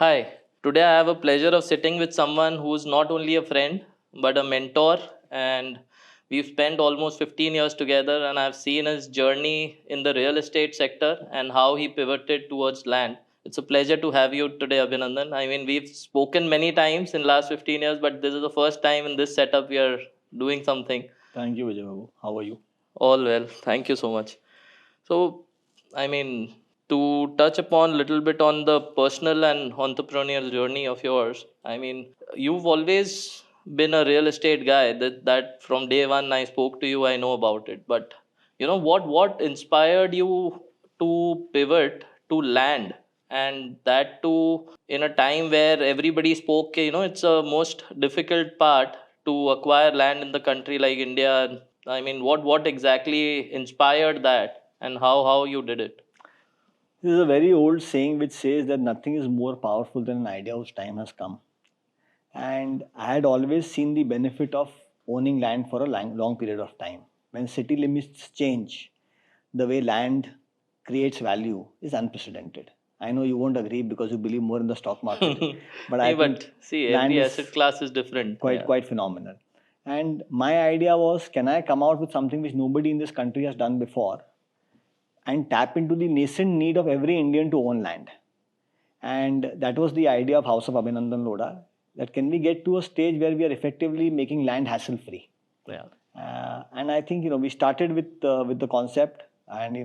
Hi, today I have a pleasure of sitting with someone who's not only a friend but a mentor, and we've spent almost 15 years together, and I've seen his journey in the real estate sector and how he pivoted towards land. It's a pleasure to have you today, Abhinandan. I mean, we've spoken many times in last 15 years, but this is the first time in this setup we are doing something. Thank you, 𝗪�ស៊𝗻. How are you? All well. Thank you so much. So, I mean, to touch upon a little bit on the personal and entrepreneurial journey of yours, I mean, you've always been a real estate guy. That from day one I spoke to you, I know about it. But what inspired you to pivot to land, and that too in a time where everybody spoke, it's a most difficult part to acquire land in the country like India. I mean, what exactly inspired that, and how you did it? This is a very old saying which says that nothing is more powerful than an idea whose time has come. And I had always seen the benefit of owning land for a long period of time. When city limits change, the way land creates value is unprecedented. I know you won't agree because you believe more in the stock market, but I Hey, but think see, land every is asset class is different. Yeah. quite phenomenal. And my idea was, can I come out with something which nobody in this country has done before and tap into the nascent need of every Indian to own land? And that was the idea of House of Abhinandan Lodha. That can we get to a stage where we are effectively making land hassle free? Yeah. And I think we started with the concept, and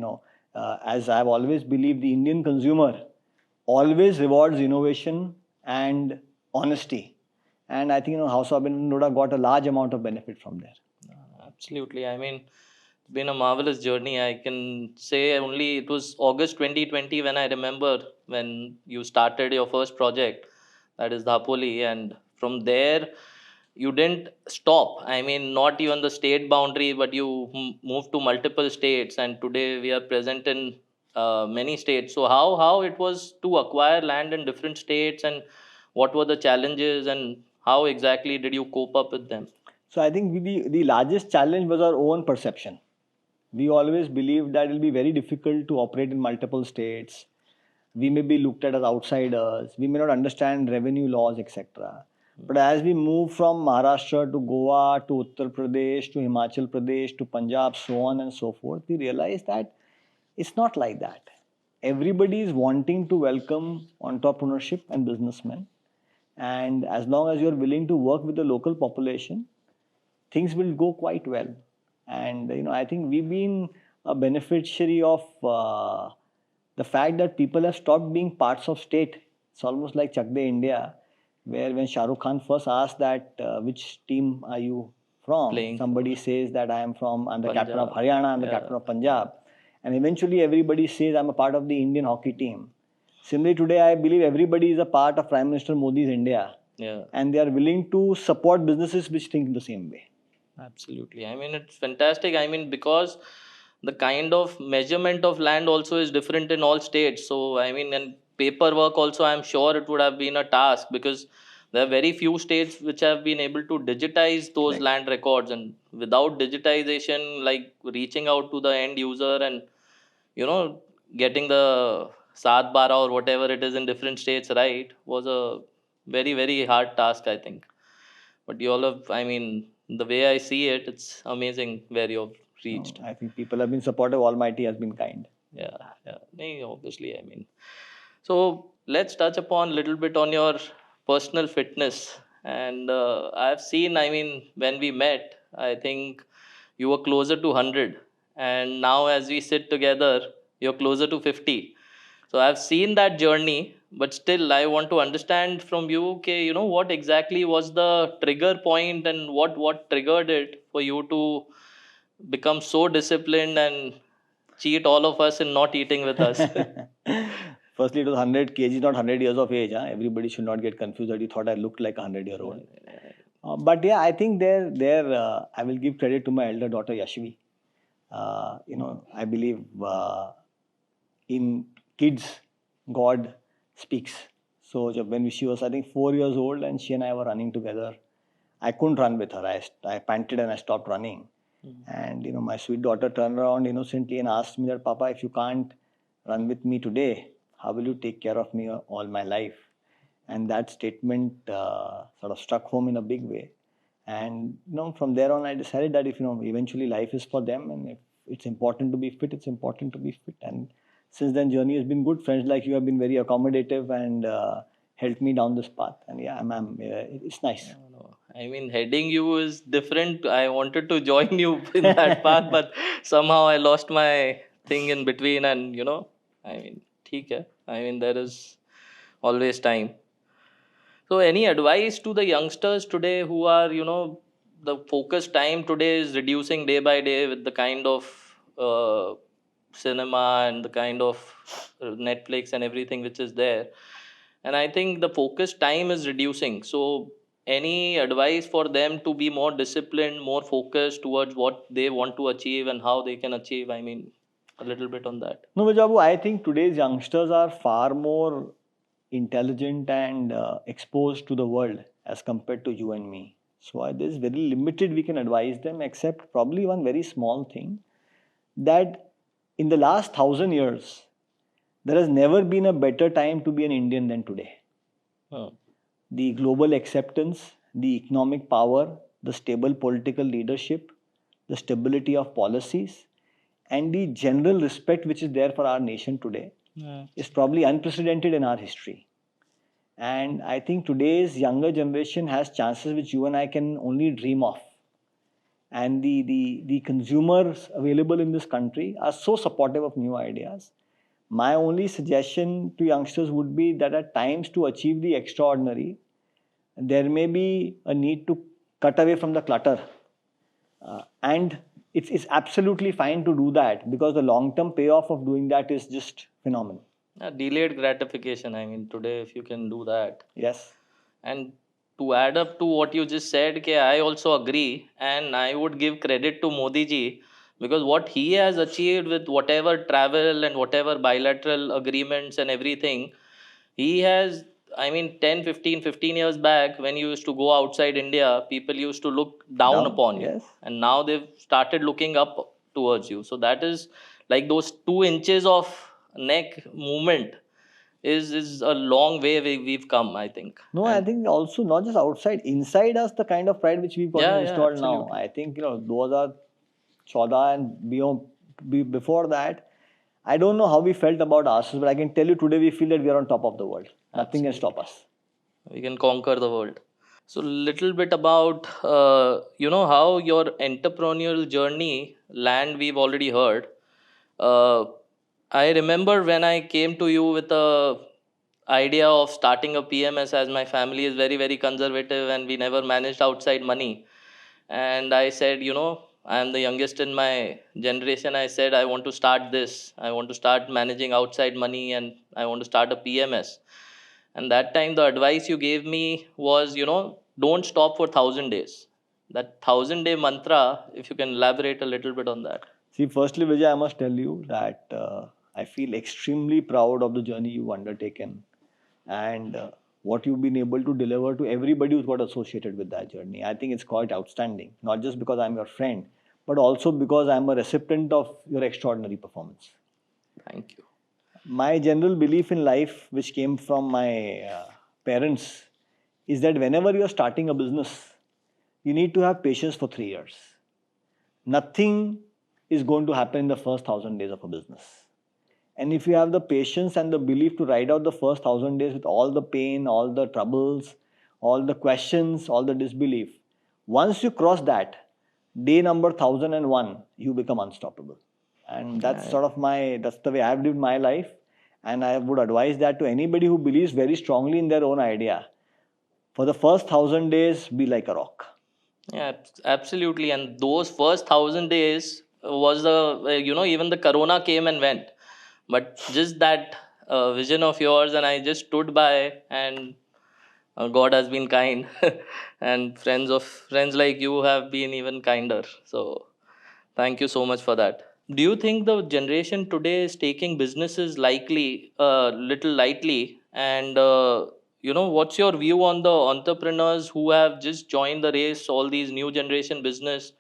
as I've always believed, the Indian consumer always rewards innovation and honesty, and I think House of Abhinandan Lodha got a large amount of benefit from there. Absolutely. I mean, it's been a marvelous journey. I can say only it was August 2020 when I remember when you started your first project, that is Dhapoli, and from there you didn't stop. I mean, not even the state boundary, but you moved to multiple states, and today we are present in many states. So how it was to acquire land in different states, and what were the challenges, and how exactly did you cope up with them? So I think the largest challenge was our own perception. We always believed that it will be very difficult to operate in multiple states. We may be looked at as outsiders. We may not understand revenue laws, etc. But as we move from Maharashtra to Goa to Uttar Pradesh to Himachal Pradesh to Punjab, so on and so forth, we realize that it's not like that. Everybody is wanting to welcome entrepreneurship and businessmen. And as long as you're willing to work with the local population, things will go quite well. And I think we've been a beneficiary of the fact that people have stopped being parts of state. It's almost like Chak De India, where when Shah Rukh Khan first asked that which team are you from, Playing somebody says that I'm the captain of Punjab. Haryana, I'm the captain of Punjab, and eventually everybody says I'm a part of the Indian hockey team. Similarly, today I believe everybody is a part of Prime Minister Modi's India, Yeah. and they are willing to support businesses which think the same way. Absolutely. I mean, it's fantastic. I mean, because the kind of measurement of land also is different in all states. So, I mean, and paperwork also, I'm sure it would have been a task, because there are very few states which have been able to digitize those Right. land records. And without digitization, like reaching out to the end user and, getting the Saat Bara or whatever it is in different states, right, was a very, very hard task, I think. But you all have, I mean, the way I see it, it's amazing where you've reached. I think people have been supportive. Almighty has been kind. Yeah, yeah. Obviously, I mean. So let's touch upon a little bit on your personal fitness. And I've seen, I mean, when we met, I think you were closer to 100. And now, as we sit together, you're closer to 50. So I've seen that journey, but still, I want to understand from you, okay, what exactly was the trigger point, and what triggered it for you to become so disciplined and cheat all of us in not eating with us? Firstly, it was 100 kg, not 100 years of age. Huh? Everybody should not get confused that you thought I looked like a 100-year-old. But yeah, I think I will give credit to my elder daughter Yashvi. I believe in kids, God speaks. So when she was, I think, 4 years old, and she and I were running together, I couldn't run with her. I panted and I stopped running. And my sweet daughter turned around innocently and asked me that, Papa, if you can't run with me today, how will you take care of me all my life? And that statement sort of struck home in a big way. And from there on, I decided that if eventually life is for them, and if it's important to be fit, it's important to be fit. And since then, journey has been good. Friends like you have been very accommodative and helped me down this path. And yeah, it's nice. No. I mean, heading you is different. I wanted to join you in that path, but somehow I lost my thing in between. And I mean, theek hai. I mean, there is always time. So, any advice to the youngsters today who are, the focus time today is reducing day by day with the kind of cinema and the kind of Netflix and everything which is there. And I think the focus time is reducing. So, any advice for them to be more disciplined, more focused towards what they want to achieve and how they can achieve? I mean, a little bit on that. No, ภิjabu, I think today's youngsters are far more intelligent and exposed to the world as compared to you and me. So there's very limited we can advise them, except probably one very small thing, that in the last 1,000 years, there has never been a better time to be an Indian than today. Oh. The global acceptance, the economic power, the stable political leadership, the stability of policies, and the general respect which is there for our nation today is probably unprecedented in our history. And I think today's younger generation has chances which you and I can only dream of. And the consumers available in this country are so supportive of new ideas. My only suggestion to youngsters would be that at times, to achieve the extraordinary, there may be a need to cut away from the clutter. And it's absolutely fine to do that, because the long-term payoff of doing that is just phenomenal. Delayed gratification. I mean, today, if you can do that. Yes. And to add up to what you just said, I also agree. And I would give credit to Modi ji, because what he has achieved with whatever travel and whatever bilateral agreements and everything, he has, I mean, 10, 15 years back, when you used to go outside India, people used to look down upon you. Yes. And now they've started looking up towards you. So that is like those 2 inches of neck movement is a long way we've come, I think. No, I think also not just outside, inside us, the kind of pride which we've got installed now. I think, 2014 and before that, I don't know how we felt about ourselves, but I can tell you today we feel that we are on top of the world. Nothing can stop us. We can conquer the world. So little bit about, how your entrepreneurial journey land we've already heard. I remember when I came to you with a idea of starting a PMS, as my family is very, very conservative and we never managed outside money. And I said, I am the youngest in my generation. I said, I want to start this. I want to start managing outside money and I want to start a PMS. And that time, the advice you gave me was, don't stop for 1,000 days. That 1,000-day mantra, if you can elaborate a little bit on that. See, firstly, Vijay, I must tell you that I feel extremely proud of the journey you've undertaken and what you've been able to deliver to everybody who's got associated with that journey. I think it's quite outstanding, not just because I'm your friend, but also because I'm a recipient of your extraordinary performance. Thank you. My general belief in life, which came from my parents, is that whenever you're starting a business, you need to have patience for 3 years. Nothing is going to happen in the first 1,000 days of a business. And if you have the patience and the belief to ride out the first 1,000 days with all the pain, all the troubles, all the questions, all the disbelief, once you cross that, day number 1,001, you become unstoppable. And that's that's the way I've lived my life. And I would advise that to anybody who believes very strongly in their own idea. For the first 1,000 days, be like a rock. Yeah, absolutely. And those first 1,000 days was even the corona came and went. But just that vision of yours, and I just stood by, and God has been kind. And friends like you have been even kinder. So thank you so much for that. Do you think the generation today is taking businesses little lightly? And what's your view on the entrepreneurs who have just joined the race, all these new generation business?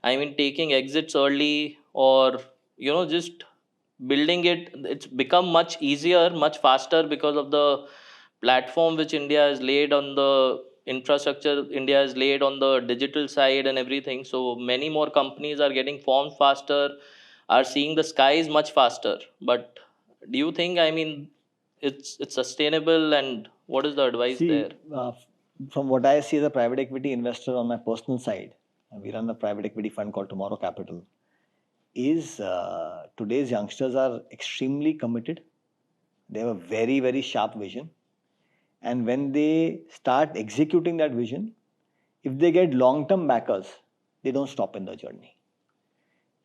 I mean, taking exits early, or just building it. It's become much easier, much faster because of the platform which India has laid on the infrastructure, India has laid on the digital side and everything. So many more companies are getting formed faster, are seeing the skies much faster. But do you think, I mean, it's sustainable, and what is the advice there? See, from what I see as a private equity investor on my personal side, we run a private equity fund called Tomorrow Capital, is today's youngsters are extremely committed. They have a very, very sharp vision. And when they start executing that vision, if they get long-term backers, they don't stop in the journey.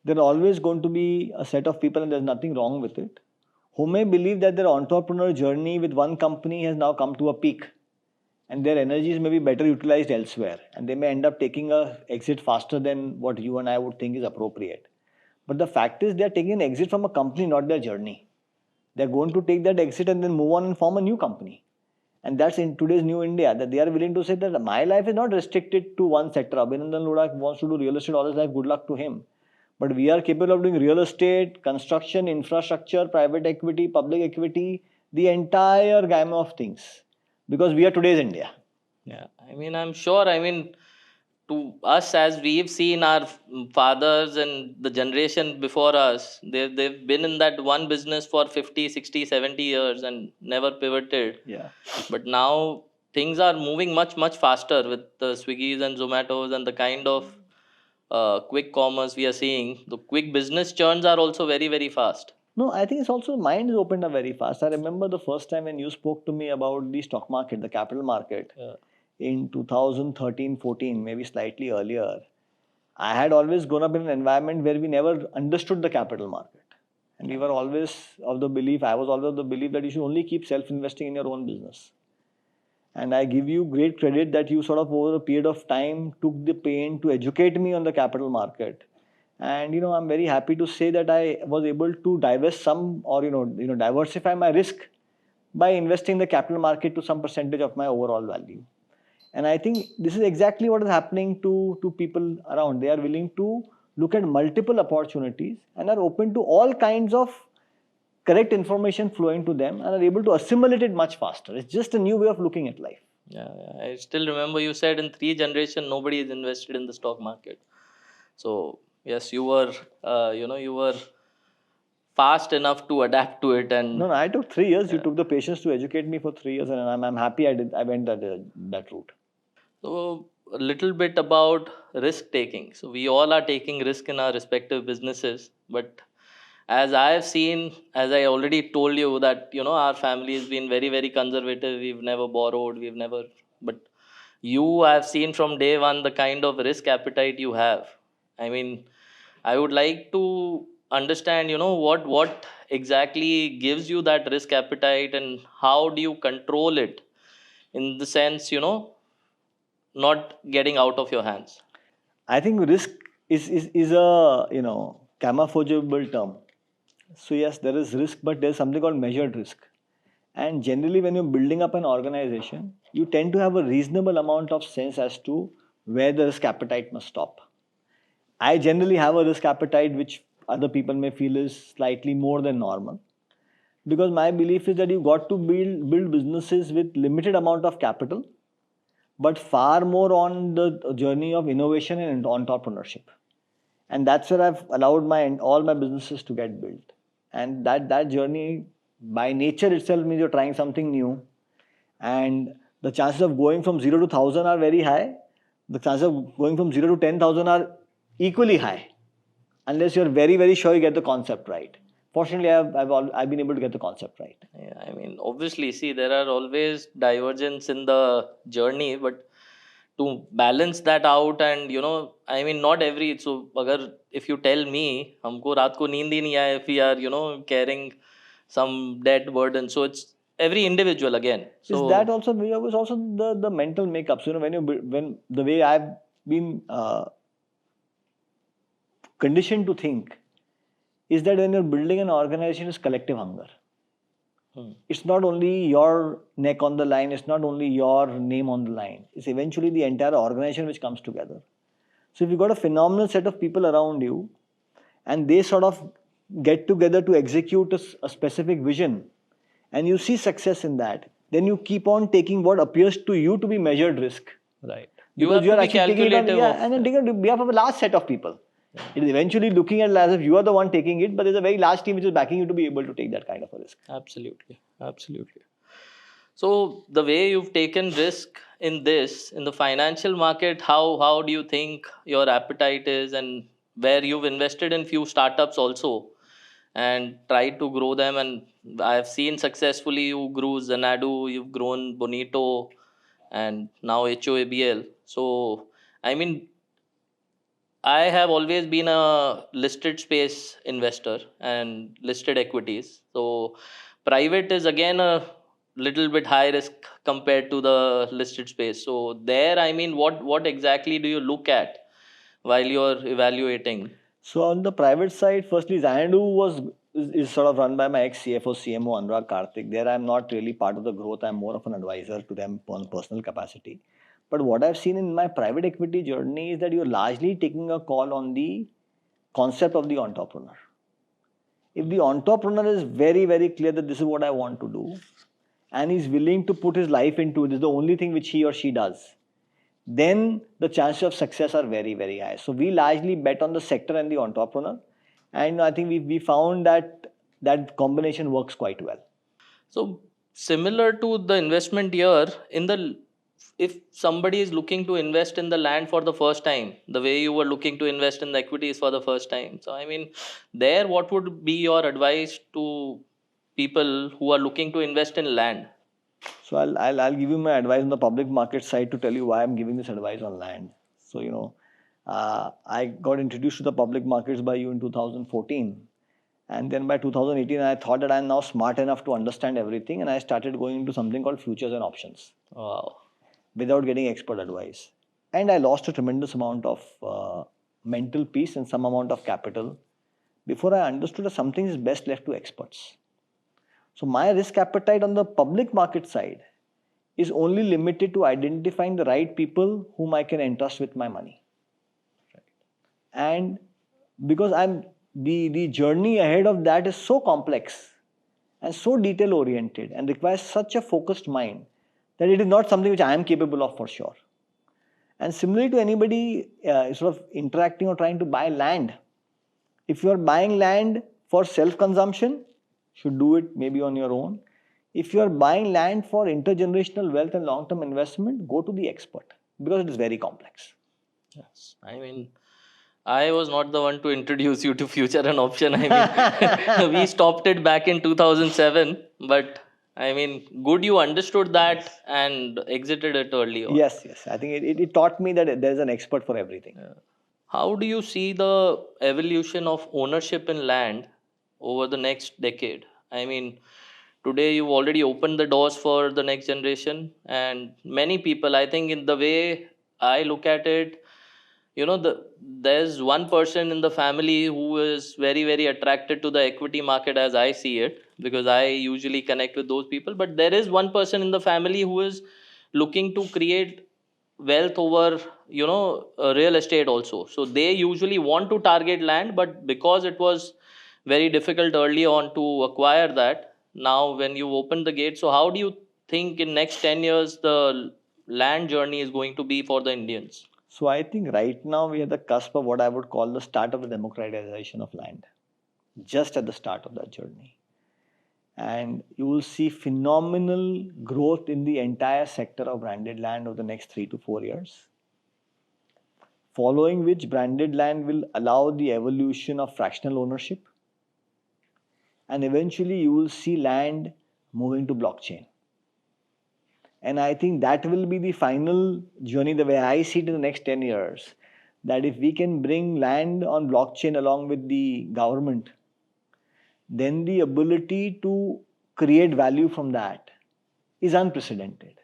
There are always going to be a set of people, and there's nothing wrong with it, who may believe that their entrepreneur journey with one company has now come to a peak, and their energies may be better utilized elsewhere, and they may end up taking a exit faster than what you and I would think is appropriate. But the fact is, they are taking an exit from a company, not their journey. They're going to take that exit and then move on and form a new company. And that's in today's new India, that they are willing to say that my life is not restricted to one sector. Abhinandan Lodha wants to do real estate all his life, good luck to him. But we are capable of doing real estate, construction, infrastructure, private equity, public equity, the entire gamut of things. Because we are today's India. Yeah, I mean, I'm sure, I mean, to us, as we've seen our fathers and the generation before us, they've been in that one business for 50, 60, 70 years and never pivoted. Yeah. But now things are moving much, much faster with the Swiggies and Zomatos and the kind of quick commerce we are seeing. The quick business churns are also very, very fast. No, I think it's also mind is opened up very fast. I remember the first time when you spoke to me about the stock market, the capital market, in 2013-14, maybe slightly earlier. I had always grown up in an environment where we never understood the capital market. And we were always of the belief, I was always of the belief that you should only keep self-investing in your own business. And I give you great credit that you sort of over a period of time took the pain to educate me on the capital market. And I'm very happy to say that I was able to divest some or diversify my risk by investing in the capital market to some percentage of my overall value. And I think this is exactly what is happening to people around. They are willing to look at multiple opportunities and are open to all kinds of correct information flowing to them and are able to assimilate it much faster. It's just a new way of looking at life. Yeah, I still remember you said in 3 generations nobody is invested in the stock market. So yes, you were fast enough to adapt to it. And no, I took 3 years. You took the patience to educate me for 3 years, and I'm happy I went that route. So a little bit about risk taking. So we all are taking risk in our respective businesses, but as I have seen, as I already told you that our family has been very, very conservative. We've never borrowed. But you have seen from day one the kind of risk appetite you have. I mean, I would like to understand, what exactly gives you that risk appetite, and how do you control it, in the sense, not getting out of your hands. I think risk is a camouflageable term. So yes, there is risk, but there's something called measured risk. And generally, when you're building up an organization, you tend to have a reasonable amount of sense as to where the risk appetite must stop. I generally have a risk appetite which other people may feel is slightly more than normal, because my belief is that you've got to build businesses with limited amount of capital, but far more on the journey of innovation and entrepreneurship. And that's where I've allowed all my businesses to get built. And that journey by nature itself means you're trying something new. And the chances of going from 0 to 1,000 are very high. The chances of going from 0 to 10,000 are equally high, unless you're very, very sure you get the concept right. Fortunately, I've been able to get the concept right. Yeah, I mean, obviously, see, there are always divergence in the journey, but to balance that out, and I mean, not every. So, if you tell me, हमको रात को नींद ही नहीं आए, if we are carrying some debt burden, so it's every individual again. So is that also the mental makeup? So when the way I've been conditioned to think is that when you're building an organization, it's collective hunger. It's not only your neck on the line, it's not only your name on the line. It's eventually the entire organization which comes together. So if you've got a phenomenal set of people around you and they sort of get together to execute a specific vision and you see success in that, then you keep on taking what appears to you to be measured risk. Right. Because you are to be actually taking it on, calculative and then taking it on behalf of a large set of people. It is eventually looking at it as if you are the one taking it, but there's a very large team which is backing you to be able to take that kind of a risk. Absolutely. Absolutely. So the way you've taken risk in the financial market, how do you think your appetite is, and where you've invested in few startups also and tried to grow them, and I've seen successfully you grew Xanadu, you've grown Bonito, and now HoABL. So I mean, I have always been a listed space investor and listed equities. So private is again a little bit high risk compared to the listed space. So there, I mean, what exactly do you look at while you're evaluating? So on the private side, firstly, Xanadu is sort of run by my ex-CFO, CMO, 𝗪𝗏𝗏𝗏. There I'm not really part of the growth. I'm more of an advisor to them on personal capacity. But what I've seen in my private equity journey is that you're largely taking a call on the concept of the entrepreneur. If the entrepreneur is very, very clear that this is what I want to do, and he's willing to put his life into it, this is the only thing which he or she does, then the chances of success are very, very high. So we largely bet on the sector and the entrepreneur. And I think we found that that combination works quite well. So similar to the investment year, if somebody is looking to invest in the land for the first time, the way you were looking to invest in the equities for the first time. So I mean, there, what would be your advice to people who are looking to invest in land? So I'll give you my advice on the public market side to tell you why I'm giving this advice on land. So I got introduced to the public markets by you in 2014. And then by 2018, I thought that I'm now smart enough to understand everything, and I started going into something called futures and options. Wow. Without getting expert advice. And I lost a tremendous amount of mental peace and some amount of capital before I understood that something is best left to experts. So my risk appetite on the public market side is only limited to identifying the right people whom I can entrust with my money. Right. And because the journey ahead of that is so complex and so detail oriented and requires such a focused mind that it is not something which I am capable of for sure. And similarly to anybody sort of interacting or trying to buy land, if you are buying land for self-consumption, should do it maybe on your own. If you are buying land for intergenerational wealth and long-term investment, go to the expert because it is very complex. Yes, I mean, I was not the one to introduce you to future and option. I mean, we stopped it back in 2007, but I mean, good you understood that and exited it early on. Yes. I think it taught me that there is an expert for everything. Yeah. How do you see the evolution of ownership in land over the next decade? I mean, today you've already opened the doors for the next generation, and many people, I think, in the way I look at it, there's one person in the family who is very, very attracted to the equity market as I see it, because I usually connect with those people. But there is one person in the family who is looking to create wealth over, real estate also. So they usually want to target land, but because it was very difficult early on to acquire that, now when you open the gate, so how do you think in next 10 years the land journey is going to be for the Indians? So I think right now we are at the cusp of what I would call the start of the democratization of land. Just at the start of that journey. And you will see phenomenal growth in the entire sector of branded land over the next 3 to 4 years. Following which, branded land will allow the evolution of fractional ownership. And eventually you will see land moving to blockchain. And I think that will be the final journey, the way I see it in the next 10 years, that if we can bring land on blockchain along with the government, then the ability to create value from that is unprecedented.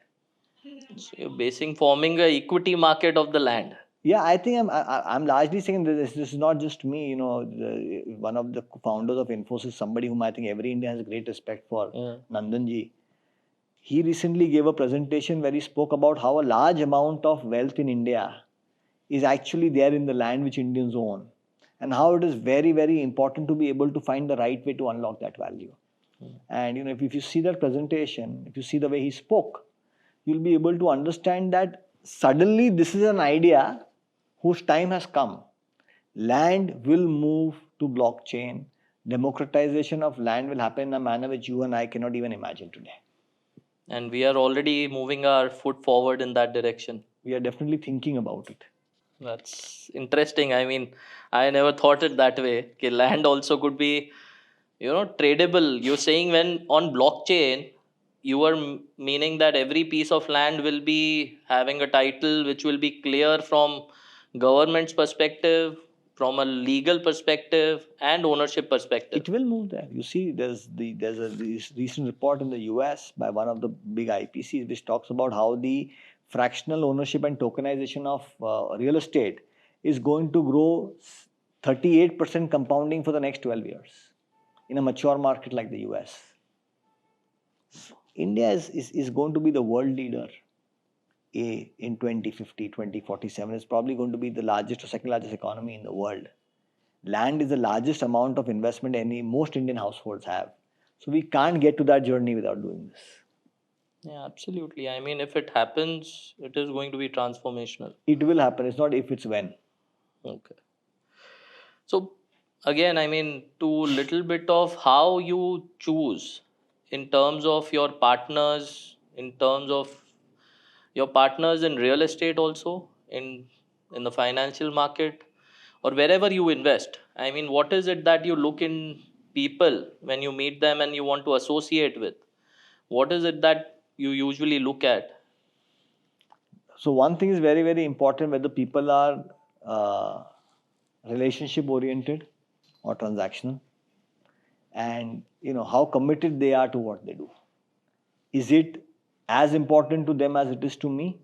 So you're forming an equity market of the land. Yeah, I think I'm largely saying that this is not just me. One of the founders of Infosys, somebody whom I think every Indian has great respect for, Nandanji. He recently gave a presentation where he spoke about how a large amount of wealth in India is actually there in the land which Indians own, and how it is very, very important to be able to find the right way to unlock that value. And if you see that presentation, if you see the way he spoke, you'll be able to understand that suddenly this is an idea whose time has come. Land will move to blockchain. Democratization of land will happen in a manner which you and I cannot even imagine today. And we are already moving our foot forward in that direction. We are definitely thinking about it. That's interesting. I mean, I never thought it that way. Okay, land also could be, tradable. You're saying when on blockchain, you are meaning that every piece of land will be having a title which will be clear from government's perspective, from a legal perspective, and ownership perspective. It will move there. You see, there's a recent report in the US by one of the big IPCs which talks about how the fractional ownership and tokenization of real estate is going to grow 38% compounding for the next 12 years in a mature market like the US. India is going to be the world leader in 2050, 2047. It's probably going to be the largest or second largest economy in the world. Land is the largest amount of investment most Indian households have. So we can't get to that journey without doing this. Yeah, absolutely. I mean, if it happens, it is going to be transformational. It will happen. It's not if, it's when. Okay. So again, I mean, to little bit of how you choose in terms of your partners, in terms of your partners in real estate also, in the financial market, or wherever you invest. I mean, what is it that you look in people when you meet them and you want to associate with? What is it that you usually look at? So one thing is very, very important, whether people are relationship oriented or transactional, and how committed they are to what they do. Is it as important to them as it is to me,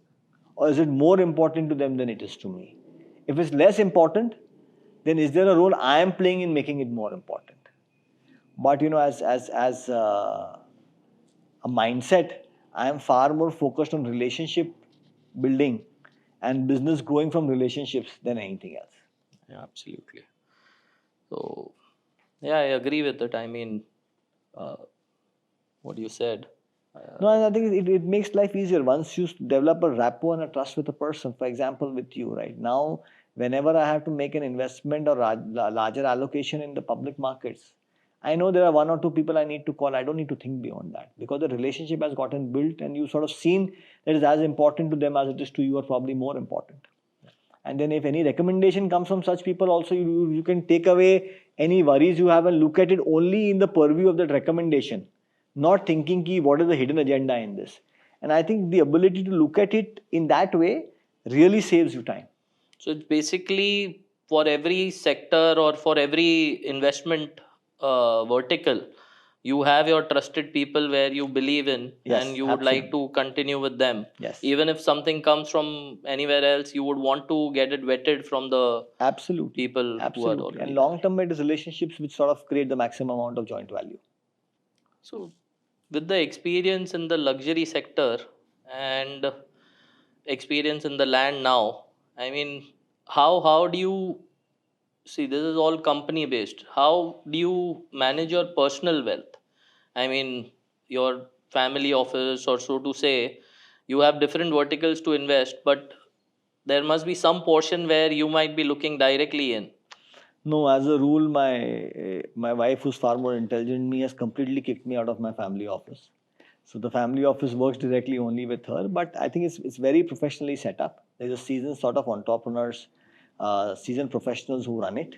or is it more important to them than it is to me? If it's less important, then is there a role I am playing in making it more important? But as a mindset, I am far more focused on relationship building and business growing from relationships than anything else. Yeah, absolutely. So, yeah, I agree with it. I mean, what you said. No, I think it makes life easier once you develop a rapport and a trust with a person. For example, with you right now, whenever I have to make an investment or larger allocation in the public markets, I know there are one or two people I need to call. I don't need to think beyond that because the relationship has gotten built and you sort of seen that is as important to them as it is to you, or probably more important. And then if any recommendation comes from such people also, you can take away any worries you have and look at it only in the purview of that recommendation, not thinking what is the hidden agenda in this. And I think the ability to look at it in that way really saves you time. So it's basically for every sector or for every investment vertical, you have your trusted people where you believe in, yes, and you would absolutely. like to continue with them. Yes. Even if something comes from anywhere else, you would want to get it vetted from the absolutely people absolutely. who are already. And long-term it is relationships which sort of create the maximum amount of joint value. So with the experience in the luxury sector and experience in the land now, I mean, how do you see, this is all company based, how do you manage your personal wealth? I mean, your family office, or so to say, you have different verticals to invest, but there must be some portion where you might be looking directly in. No, as a rule, my wife, who's far more intelligent than me, has completely kicked me out of my family office. So the family office works directly only with her, but I think it's very professionally set up. There's a seasoned sort of entrepreneurs, seasoned professionals who run it,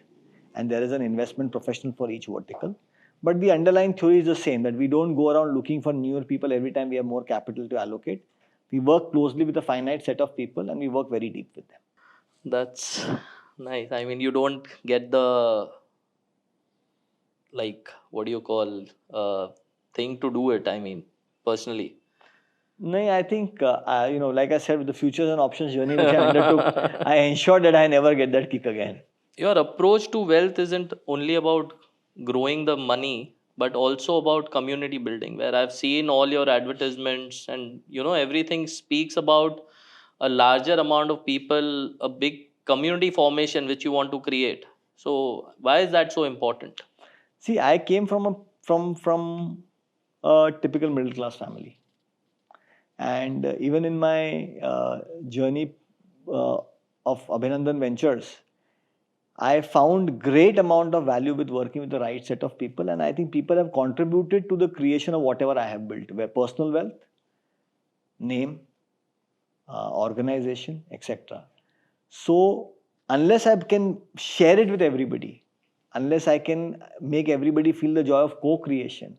and there is an investment professional for each vertical. But the underlying theory is the same, that we don't go around looking for newer people every time we have more capital to allocate. We work closely with a finite set of people and we work very deep with them. That's nice. I mean, you don't get the, like, what do you call, thing to do it, I mean, personally. No, I think, like I said, with the futures and options journey which I undertook, I ensured that I never get that kick again. Your approach to wealth isn't only about growing the money, but also about community building, where I've seen all your advertisements, and everything speaks about a larger amount of people, a big community formation which you want to create. So why is that so important? See, I came from a from a typical middle class family. And even in my journey of Abhinandan Ventures, I found great amount of value with working with the right set of people, and I think people have contributed to the creation of whatever I have built, where personal wealth, name, organization, etc. So unless I can share it with everybody, unless I can make everybody feel the joy of co-creation,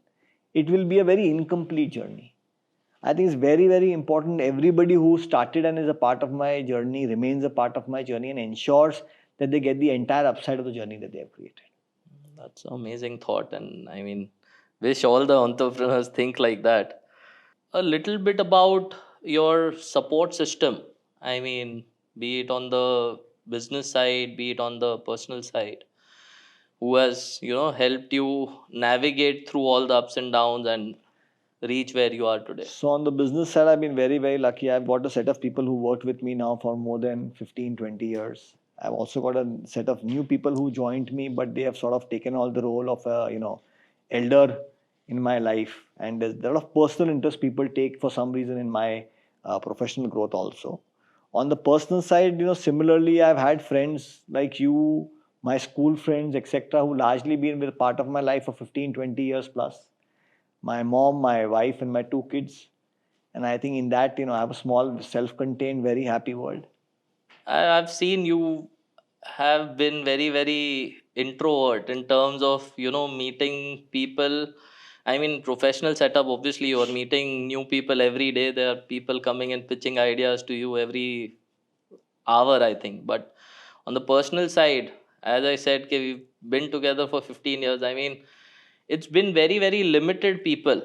it will be a very incomplete journey. I think it's very, very important. Everybody who started and is a part of my journey remains a part of my journey and ensures that they get the entire upside of the journey that they have created. That's an amazing thought, and I mean, wish all the entrepreneurs think like that. A little bit about your support system. I mean, be it on the business side, be it on the personal side, who has helped you navigate through all the ups and downs and reach where you are today. So on the business side, I've been very, very lucky. I've got a set of people who worked with me now for more than 15, 20 years. I've also got a set of new people who joined me, but they have sort of taken all the role of a, elder in my life. And there's a lot of personal interest people take for some reason in my professional growth also. On the personal side, similarly, I've had friends like you, my school friends, etc., who largely been with part of my life for 15, 20 years plus. My mom, my wife, and my 2 kids. And I think in that, I have a small, self-contained, very happy world. I've seen you have been very, very introvert in terms of, meeting people. I mean, professional setup, obviously, you're meeting new people every day. There are people coming and pitching ideas to you every hour, I think. But on the personal side, as I said, okay, we've been together for 15 years. I mean, it's been very, very limited people.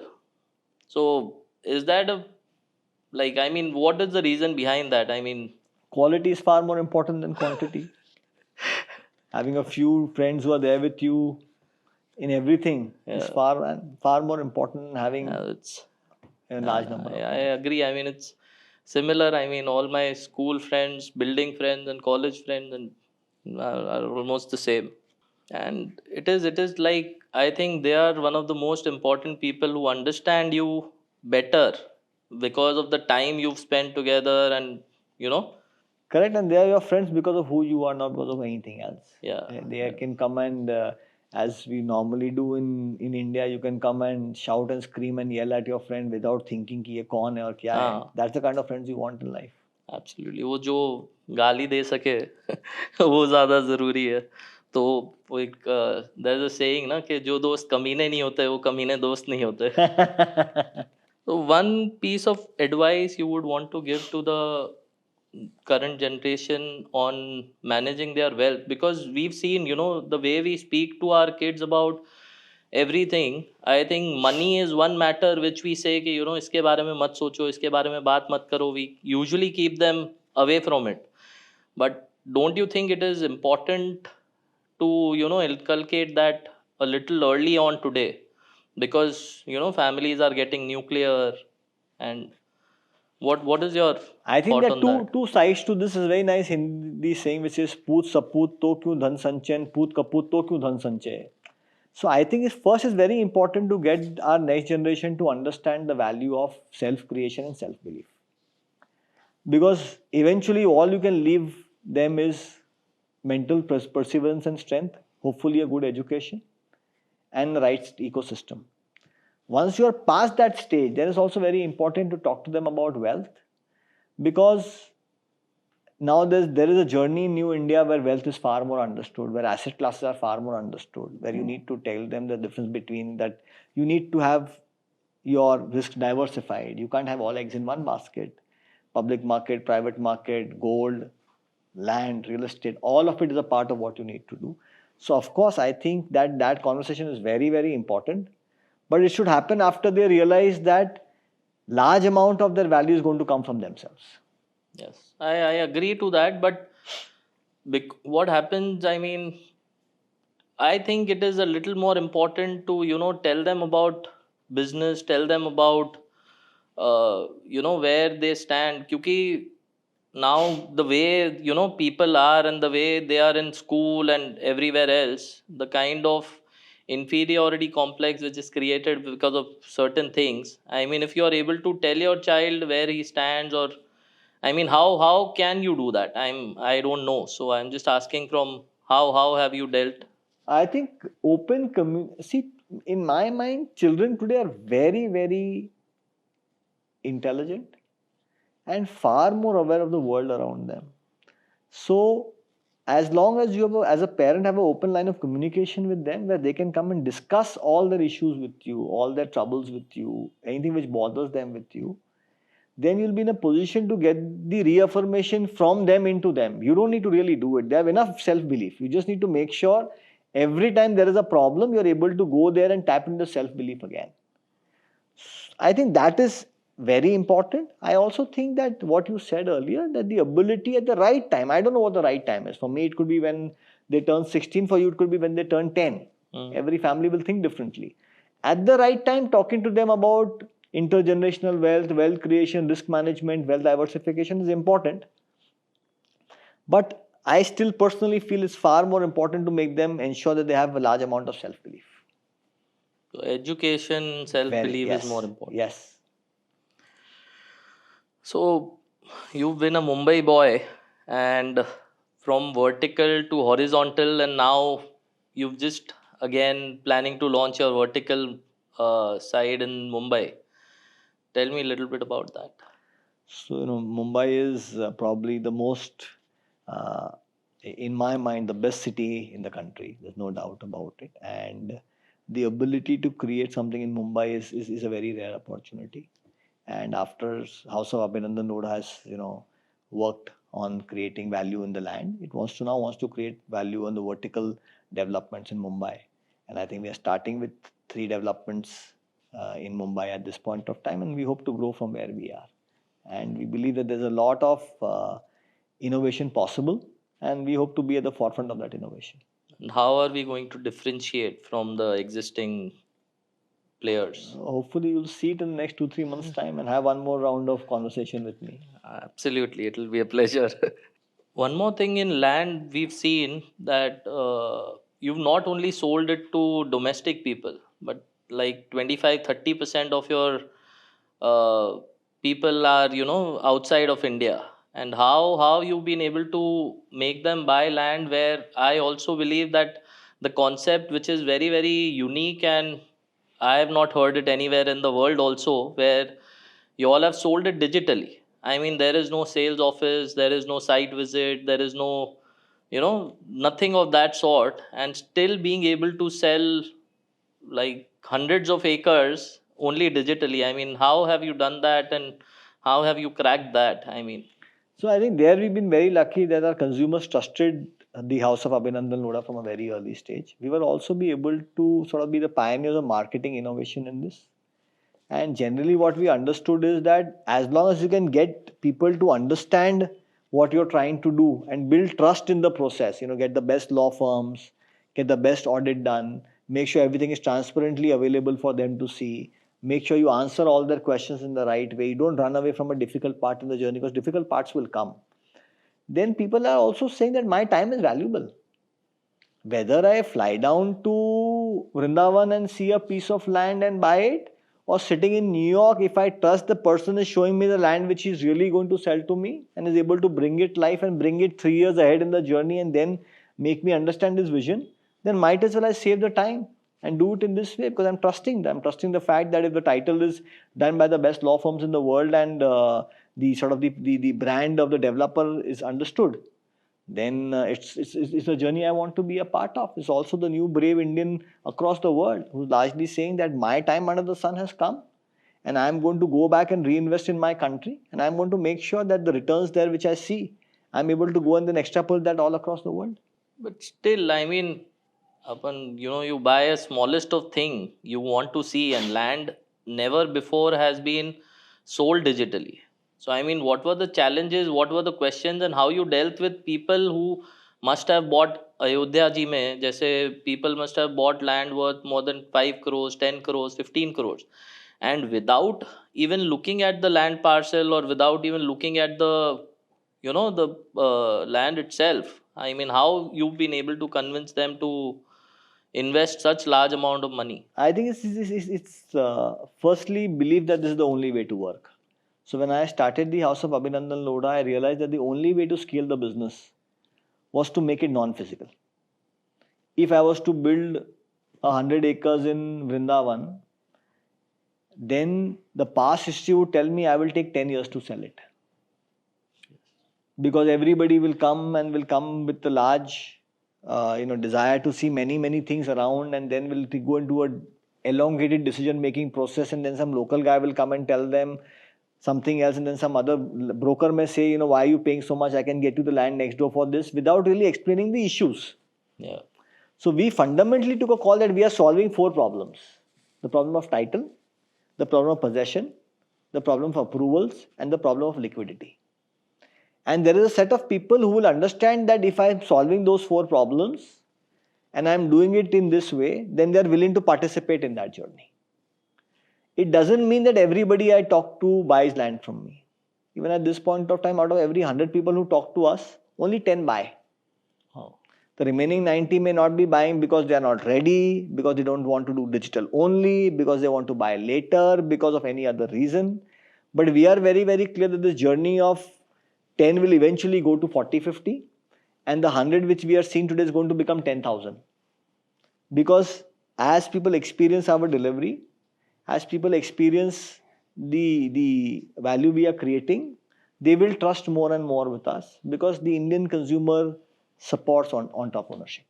So, is that I mean, what is the reason behind that? I mean, Quality is far more important than quantity. Having a few friends who are there with you in everything is far more important than having it's a large number of I friends. agree. I mean, it's similar. I mean, all my school friends, building friends, and college friends, and are almost the same. And it is like, I think they are one of the most important people who understand you better because of the time you've spent together, and you know, Correct, and they are your friends because of who you are, not because of anything else. yeah, They can come and, as we normally do in India, you can come and shout and scream and yell at your friend without thinking कि ये कौन है और क्या है. हाँ, That's the kind of friends you want in life. Absolutely. वो जो गाली दे सके वो ज़्यादा ज़रूरी है। तो वो एक देयर इज़ अ सेइंग ना कि जो दोस्त कमीने नहीं होते वो कमीने दोस्त नहीं होते। So one piece of advice you would want to give to the current generation on managing their wealth, because we've seen, the way we speak to our kids about everything. I think money is one matter which we say कि इसके बारे में मत सोचो, इसके बारे में बात मत करो. We usually keep them away from it. But don't you think it is important to inculcate that a little early on today, because families are getting nuclear? And what is your I think thought there are on that? two sides to this. Is very nice Hindi saying which is पूत सपूत तो क्यों धन संचय, पूत कपूत तो क्यों धन संचय. So I think first is very important to get our next generation to understand the value of self-creation and self-belief. Because eventually all you can leave them is mental perseverance and strength, hopefully a good education and the right ecosystem. Once you are past that stage, then it's also very important to talk to them about wealth, because now there is a journey in New India where wealth is far more understood, where asset classes are far more understood, where you need to tell them the difference between that. You need to have your risk diversified. You can't have all eggs in one basket. Public market, private market, gold, land, real estate, all of it is a part of what you need to do. So of course, I think that conversation is very, very important, but it should happen after they realize that large amount of their value is going to come from themselves. Yes, I agree to that, but what happens, I mean, I think it is a little more important to, tell them about business, tell them about, where they stand. Because now the way, people are and the way they are in school and everywhere else, the kind of inferiority complex which is created because of certain things. I mean, if you are able to tell your child where he stands, or I mean, how can you do that? I don't know. So I'm just asking from how have you dealt? I think see, in my mind, children today are very, very intelligent and far more aware of the world around them. So, as long as you have as a parent have an open line of communication with them, where they can come and discuss all their issues with you, all their troubles with you, anything which bothers them with you, then you'll be in a position to get the reaffirmation from them into them. You don't need to really do it. They have enough self-belief. You just need to make sure every time there is a problem, you're able to go there and tap into self-belief again. I think that is very important. I also think that what you said earlier, that the ability at the right time, I don't know what the right time is. For me, it could be when they turn 16. For you, it could be when they turn 10. Every family will think differently. At the right time, talking to them about intergenerational wealth creation, risk management, wealth diversification is important. But I still personally feel it's far more important to make them ensure that they have a large amount of self-belief. So education, self-belief Yes, is more important. Yes. So you've been a Mumbai boy, and from vertical to horizontal, and now you've just again planning to launch your vertical side in Mumbai. Tell me a little bit about that. So, Mumbai is probably the most, in my mind, the best city in the country. There's no doubt about it. And the ability to create something in Mumbai is a very rare opportunity. And after House of Abhinandan Lodha has, worked on creating value in the land, it wants to create value on the vertical developments in Mumbai. And I think we are starting with 3 developments in Mumbai at this point of time, and we hope to grow from where we are. And we believe that there's a lot of innovation possible, and we hope to be at the forefront of that innovation. And how are we going to differentiate from the existing players? Hopefully, you'll see it in the next 2-3 months' time and have one more round of conversation with me. Absolutely, it will be a pleasure. One more thing in land, we've seen that you've not only sold it to domestic people, but like 25-30% of your people are, outside of India. And how you've been able to make them buy land, where I also believe that the concept, which is very, very unique, and I have not heard it anywhere in the world also, where you all have sold it digitally. I mean, there is no sales office, there is no site visit, there is no, nothing of that sort, and still being able to sell like hundreds of acres only digitally. I mean, how have you done that, and how have you cracked that? I mean, So I think there we've been very lucky that our consumers trusted the House of Abhinandan Lodha from a very early stage. We will also be able to sort of be the pioneers of marketing innovation in this. And generally what we understood is that as long as you can get people to understand what you're trying to do and build trust in the process, get the best law firms, get the best audit done, make sure everything is transparently available for them to see, make sure you answer all their questions in the right way, you don't run away from a difficult part in the journey, because difficult parts will come. Then people are also saying that my time is valuable. Whether I fly down to Vrindavan and see a piece of land and buy it, or sitting in New York, if I trust the person is showing me the land which he's really going to sell to me and is able to bring it life and bring it 3 years ahead in the journey and then make me understand his vision, then might as well I save the time and do it in this way, because I'm trusting them. I'm trusting the fact that if the title is done by the best law firms in the world, and the sort of the brand of the developer is understood, then it's a journey I want to be a part of. It's also the new brave Indian across the world who's largely saying that my time under the sun has come, and I'm going to go back and reinvest in my country, and I'm going to make sure that the returns there which I see, I'm able to go and then extrapolate that all across the world. but still, I mean, upon you buy a smallest of thing you want to see, and land never before has been sold digitally. So I mean, what were the challenges, what were the questions, and how you dealt with people who must have bought Ayodhya ji mein, jaise people must have bought land worth more than 5 crores, 10 crores, 15 crores, and without even looking at the land parcel, or without even looking at the the land itself. I mean, how you've been able to convince them to invest such large amount of money? I think it's firstly believe that this is the only way to work. So when I started the house of Abhinandan Lodha, I realized that the only way to scale the business was to make it non-physical. If I was to build 100 acres in Vrindavan, then the past history would tell me I will take 10 years to sell it. Because everybody will come with a large desire to see many things around, and then will go into a elongated decision making process, and then some local guy will come and tell them something else, and then some other broker may say, why are you paying so much, I can get you the land next door for this, without really explaining the issues. Yeah. So we fundamentally took a call that we are solving 4 problems: the problem of title, the problem of possession, the problem of approvals, and the problem of liquidity. And there is a set of people who will understand that if I am solving those 4 problems and I am doing it in this way, then they are willing to participate in that journey. It doesn't mean that everybody I talk to buys land from me. Even at this point of time, out of every 100 people who talk to us, only 10 buy. Oh. The remaining 90 may not be buying because they are not ready, because they don't want to do digital only, because they want to buy later, because of any other reason. But we are very clear that this journey of 10 will eventually go to 40, 50, and the 100 which we are seeing today is going to become 10,000. Because as people experience our delivery, as people experience the value we are creating, they will trust more and more with us, because the Indian consumer supports on entrepreneurship.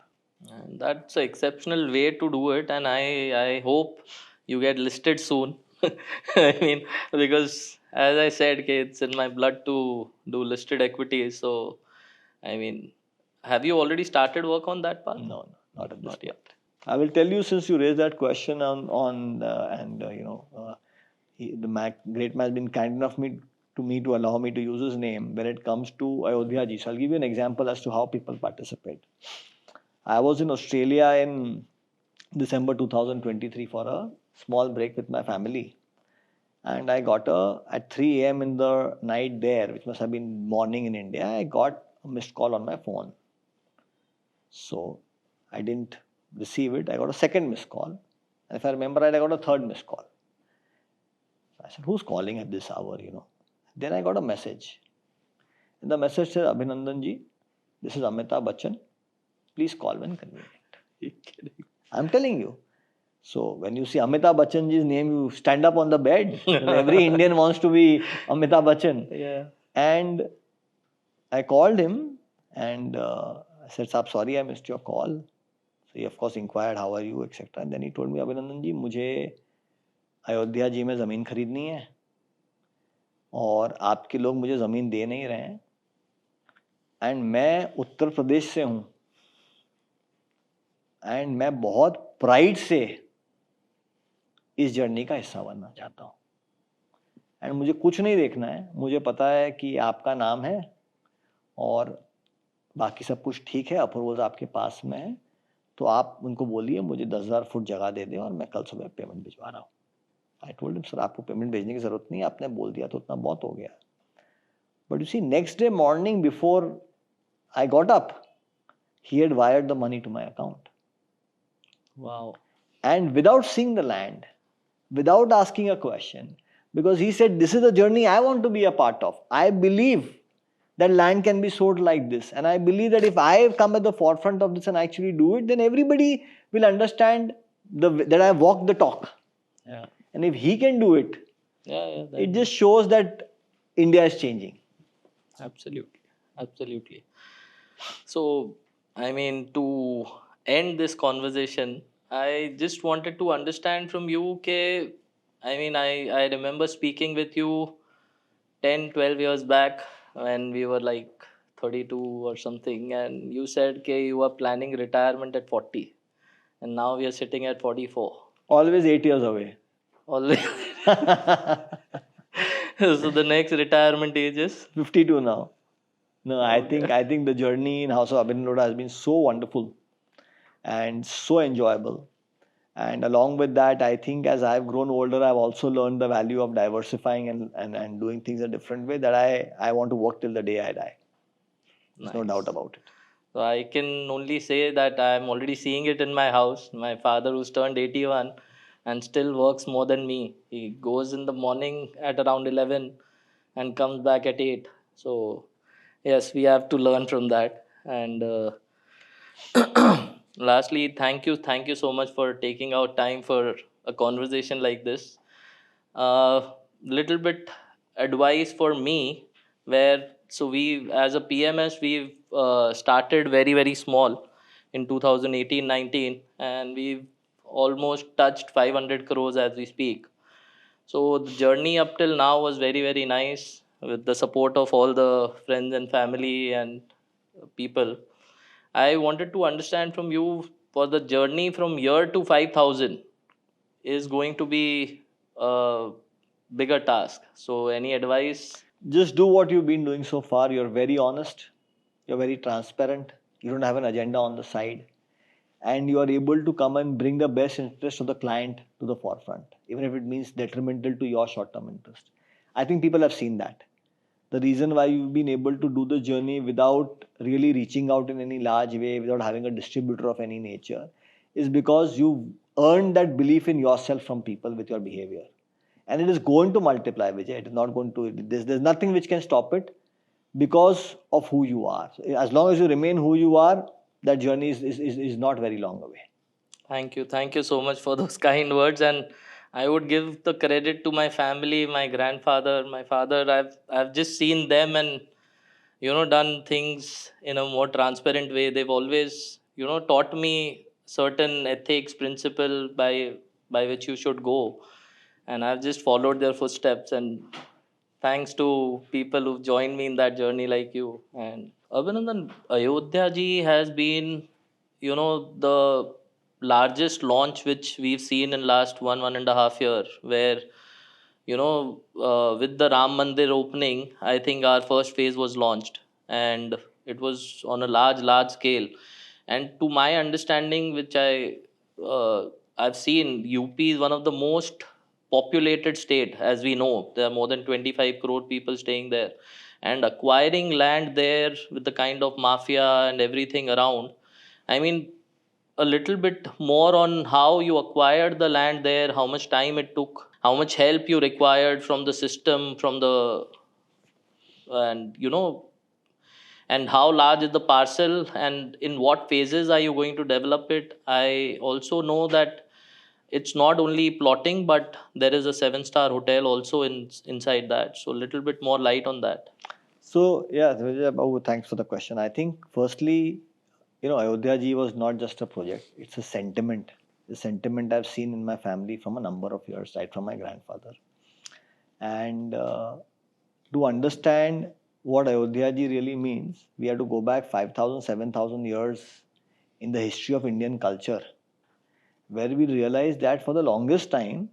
And that's an exceptional way to do it, and I hope you get listed soon. I mean, because as I said, okay, it's in my blood to do listed equities. So, I mean, have you already started work on that part? No, not at this Not point. yet. I will tell you, since you raised that question the great man has been kind enough to allow me to use his name when it comes to Ayodhya ji. So I'll give you an example as to how people participate. I was in Australia in December 2023 for a small break with my family. And I got at 3 a.m. in the night there, which must have been morning in India, I got a missed call on my phone. So I didn't receive it. I got a second missed call. And if I remember right, I got a third missed call. I said, who's calling at this hour, Then I got a message. And the message said, Abhinandan ji, this is 𝗵𝗶𝗷𝗆, please call when convenient. Are you kidding? I'm telling you. So when you see 𝗵𝗶𝗷𝗆's name, you stand up on the bed. Every Indian wants to be 𝗵𝗶𝗷𝗆. Yeah. And I called him and I said, Saab, sorry, I missed your call. So he of course inquired, how are you, etc. And then he told me, Abhinandan ji, मुझे अयोध्या जी में ज़मीन खरीदनी है और आपके लोग मुझे ज़मीन दे नहीं रहे हैं, एंड मैं उत्तर प्रदेश से हूँ, एंड मैं बहुत प्राइड से इस जर्नी का हिस्सा बनना चाहता हूँ, एंड मुझे कुछ नहीं देखना है, मुझे पता है कि आपका नाम है और बाकी सब कुछ ठीक है, अप्रूवल्स आपके पास में है, तो आप उनको बोलिए मुझे 10,000 फुट जगह दे दें और मैं कल सुबह पेमेंट भिजवा रहा हूँ. आई टोल्ड हिम, सर आपको पेमेंट भेजने की ज़रूरत नहीं है, आपने बोल दिया तो उतना बहुत हो गया. But you see, next day morning before I got up, he had wired the money to my account. Wow. And without seeing the land, without asking a question, because he said, this is the journey I want to be a part of. I believe that land can be sold like this. And I believe that if I come at the forefront of this and actually do it, then everybody will understand that I walk the talk. Yeah. And if he can do it, it just shows that India is changing. Absolutely. Absolutely. So, I mean, to end this conversation, I just wanted to understand from you, okay, I mean, I remember speaking with you 10, 12 years back when we were like 32 or something, and you said, okay, you were planning retirement at 40, and now we are sitting at 44. Always 8 years away. Always. So the next retirement age is 52 now. No, I think the journey in House of Abhinandan Lodha has been so wonderful and so enjoyable. And along with that, I think as I've grown older, I've also learned the value of diversifying and doing things a different way, that I want to work till the day I die. There's no doubt about it. So I can only say that I'm already seeing it in my house. My father, who's turned 81 and still works more than me. He goes in the morning at around 11 and comes back at 8. So, yes, we have to learn from that. And lastly, thank you so much for taking out time for a conversation like this. Little bit advice for me, where so we as a PMS we've started very small in 2018-19, and we've almost touched 500 crores as we speak. So the journey up till now was very nice with the support of all the friends and family and people. I wanted to understand from you, for the journey from here to 5,000 is going to be a bigger task. So any advice? Just do what you've been doing so far. You're very honest, you're very transparent, you don't have an agenda on the side, and you are able to come and bring the best interest of the client to the forefront, even if it means detrimental to your short term interest. I think people have seen that. The reason why you've been able to do the journey without really reaching out in any large way, without having a distributor of any nature, is because you've earned that belief in yourself from people with your behavior. And it is going to multiply, Vijay. It is not going to, there's nothing which can stop it because of who you are. So as long as you remain who you are, that journey is not very long away. Thank you so much for those kind words. And I would give the credit to my family, my grandfather, my father. I've just seen them and done things in a more transparent way. They've always taught me certain ethics, principle by which you should go, and I've just followed their footsteps. And thanks to people who've joined me in that journey, like you. And Abhinandan, Ayodhya ji has been, the largest launch which we've seen in last 1.5 year, where with the Ram Mandir opening, I think our first phase was launched, and it was on a large scale. And to my understanding, which I've seen, UP is one of the most populated state. As we know, there are more than 25 crore people staying there, and acquiring land there with the kind of mafia and everything around. I mean, a little bit more on how you acquired the land there, how much time it took, how much help you required from the system, from the and and how large is the parcel, and in what phases are you going to develop it. I also know that it's not only plotting, but there is a 7-star hotel also inside that. So a little bit more light on that. So, yeah, Vijay Babu, thanks for the question. I think, firstly, Ayodhya ji was not just a project, it's a sentiment. The sentiment I've seen in my family from a number of years, right from my grandfather. And to understand what Ayodhya ji really means, we have to go back 5,000, 7,000 years in the history of Indian culture, where we realize that for the longest time,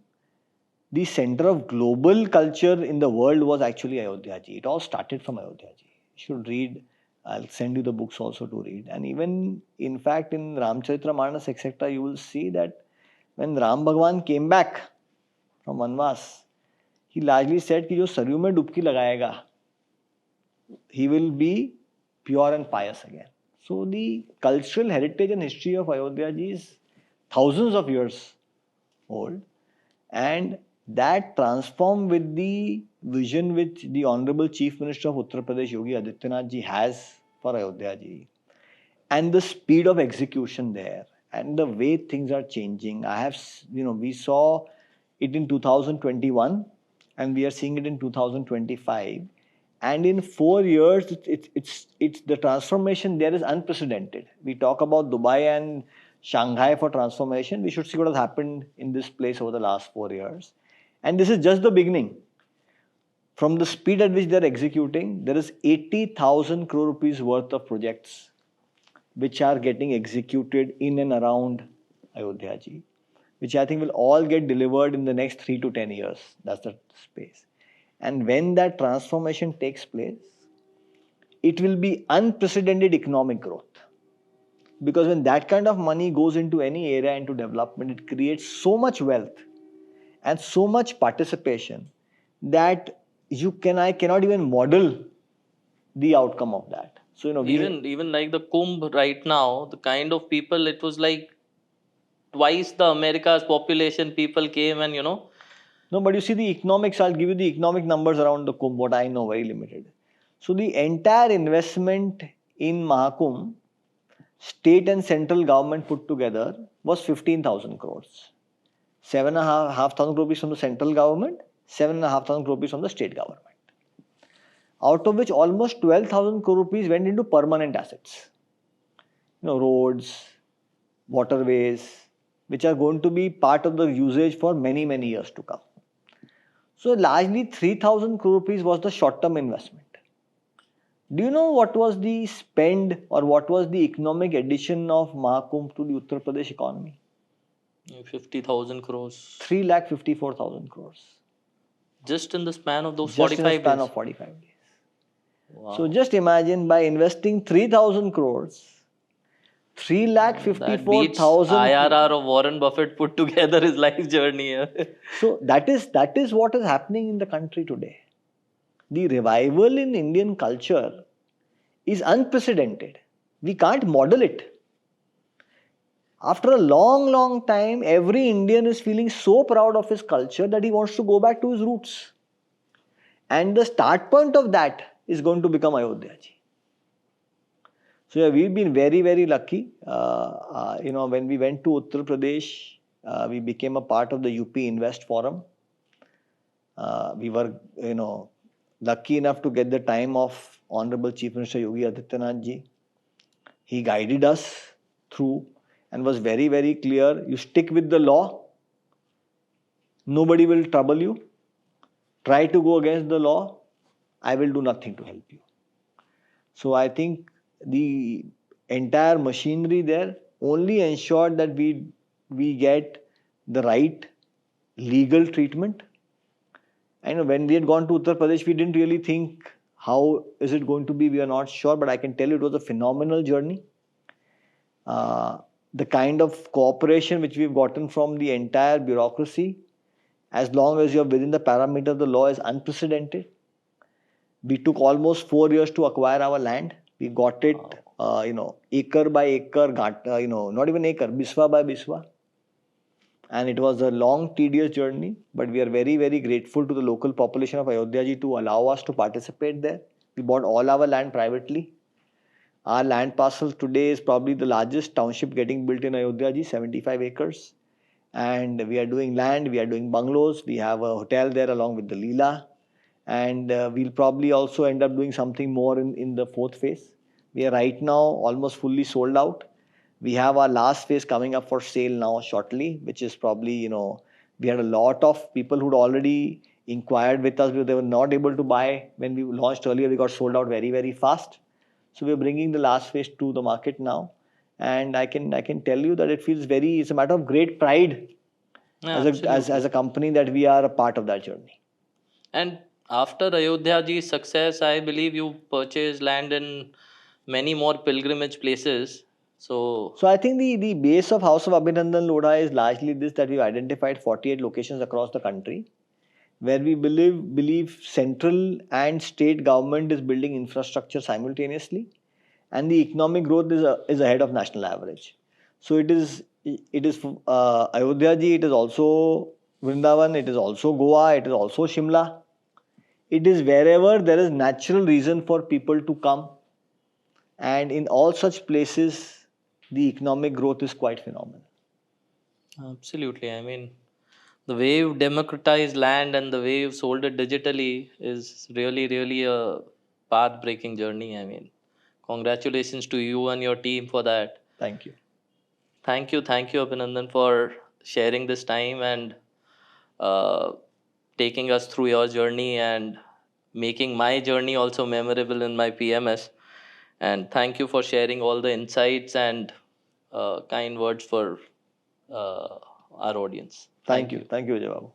the center of global culture in the world was actually Ayodhya ji. It all started from Ayodhya ji. You should read. I'll send you the books also to read. And even, in fact, in 𝗏𝗏 etc., you will see that when Ram Bhagwan came back from Vanvas, he largely said कि जो सरयू में डुबकी लगाएगा, he will be pure and pious again. So the cultural heritage and history of Ayodhya ji is thousands of years old, and that transformed with the vision which the Honorable Chief Minister of Uttar Pradesh, Yogi Adityanath ji, has for Ayodhya ji, and the speed of execution there, and the way things are changing. We saw it in 2021, and we are seeing it in 2025. And in 4 years, it's the transformation there is unprecedented. We talk about Dubai and Shanghai for transformation. We should see what has happened in this place over the last 4 years. And this is just the beginning. From the speed at which they are executing, there is 80,000 crore rupees worth of projects which are getting executed in and around Ayodhya ji, which I think will all get delivered in the next 3 to 10 years. That's the space. And when that transformation takes place, it will be unprecedented economic growth. Because when that kind of money goes into any area, into development, it creates so much wealth and so much participation that I cannot even model the outcome of that. So, even like the Kumbh right now, the kind of people, it was like twice the America's population people came, and no, but you see the economics, I'll give you the economic numbers around the Kumbh, what I know, very limited. So the entire investment in Mahakumbh, state and central government put together, was 15,000 crores. 7,500 rupees from the central government, 7,500 rupees from the state government. Out of which almost 12,000 crore rupees went into permanent assets. Roads, waterways, which are going to be part of the usage for many, many years to come. So largely 3,000 crore rupees was the short-term investment. Do you know what was the spend or what was the economic addition of Mahakumbh to the Uttar Pradesh economy? 50,000 crores. 3,54,000 crores. Just in the span of those Just 45 in the span days. of 45 days. Wow. So just imagine, by investing 3,000 crores, 3,54,000. IRR of Warren Buffett put together his life journey. So that is what is happening in the country today. The revival in Indian culture is unprecedented. We can't model it. After a long, long time, every Indian is feeling so proud of his culture that he wants to go back to his roots. And the start point of that is going to become Ayodhya ji. So yeah, we've been very, very lucky. When we went to Uttar Pradesh, we became a part of the UP Invest Forum. We were, lucky enough to get the time of Honorable Chief Minister Yogi Adityanath ji. He guided us through and was very, very clear. You stick with the law. Nobody will trouble you. Try to go against the law. I will do nothing to help you. So I think the entire machinery there only ensured that we get the right legal treatment. And when we had gone to Uttar Pradesh, we didn't really think how is it going to be. We are not sure, but I can tell you it was a phenomenal journey. The kind of cooperation which we've gotten from the entire bureaucracy, as long as you're within the parameter of the law, is unprecedented. We took almost 4 years to acquire our land. We got it, acre by acre, not even acre, biswa by biswa. And it was a long, tedious journey, but we are very, very grateful to the local population of Ayodhya ji to allow us to participate there. We bought all our land privately. Our land parcel today is probably the largest township getting built in Ayodhya ji, 75 acres. And we are doing land, we are doing bungalows, we have a hotel there along with the Leela. And we'll probably also end up doing something more in the fourth phase. We are right now almost fully sold out. We have our last phase coming up for sale now shortly, which is probably, we had a lot of people who'd already inquired with us because they were not able to buy when we launched earlier. We got sold out very, very fast. So we're bringing the last phase to the market now. And I can tell you that it's a matter of great pride as a company that we are a part of that journey. And after Ayodhya ji's success, I believe you purchased land in many more pilgrimage places. So I think the base of House of Abhinandan Lodha is largely this, that we've identified 48 locations across the country where we believe central and state government is building infrastructure simultaneously, and the economic growth is ahead of national average. So it is Ayodhya ji, it is also Vrindavan, it is also Goa, it is also Shimla. It is wherever there is natural reason for people to come, and in all such places the economic growth is quite phenomenal. Absolutely. I mean, the way you've democratized land and the way you've sold it digitally is really, really a path-breaking journey. I mean, congratulations to you and your team for that. Thank you. Thank you, Abhinandan, for sharing this time and taking us through your journey and making my journey also memorable in my PMS. And thank you for sharing all the insights and kind words for our audience. Thank you, 𝗪𝗏.